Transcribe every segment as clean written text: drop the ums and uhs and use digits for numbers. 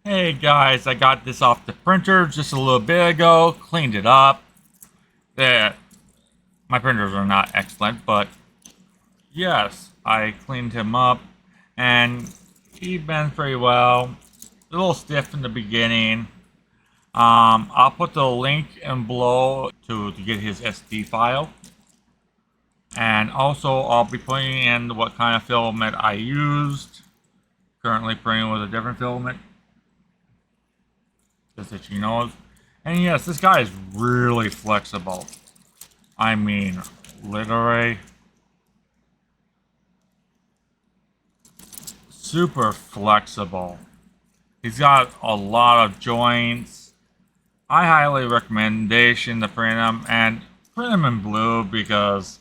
Hey guys, I got this off the printer just a little bit ago, cleaned it up. Yeah, my printers are not excellent, but yes, I cleaned him up and he bent pretty well. A little stiff in the beginning. I'll put the link in below to get his SD file. And also I'll be putting in what kind of filament I used. Currently printing with a different filament. Just that you know. And yes, this guy is really flexible. I mean, literally super flexible. He's got a lot of joints. I highly recommendation to print him and print him in blue because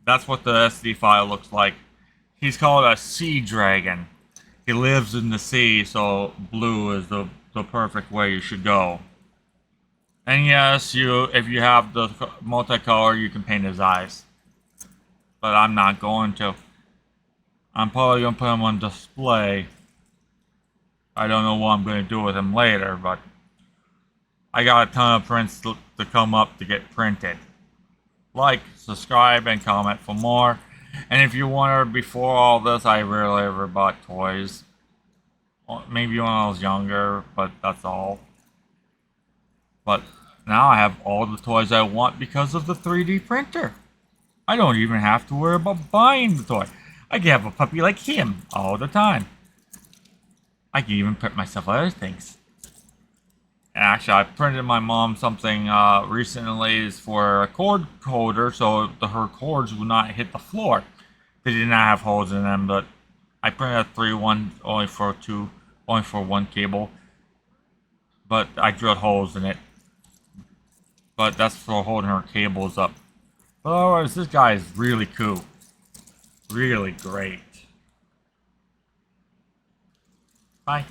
that's what the SD file looks like. He's called a sea dragon. He lives in the sea, so blue is the perfect way you should go. And yes, if you have the multicolor, you can paint his eyes. But I'm not going to. I'm probably going to put him on display. I don't know what I'm going to do with him later, but I got a ton of prints to come up to get printed. Like, subscribe, and comment for more. And if you wondered, before all this, I rarely ever bought toys. Maybe when I was younger, but that's all. But now I have all the toys I want because of the 3D printer. I don't even have to worry about buying the toy. I can have a puppy like him all the time. I can even print myself other things. And actually, I printed my mom something recently for a cord holder so her cords would not hit the floor. They did not have holes in them, but I printed a 3-1 only for one cable. But I drilled holes in it. But that's for holding her cables up. But otherwise, this guy is really cool. Really great. Bye.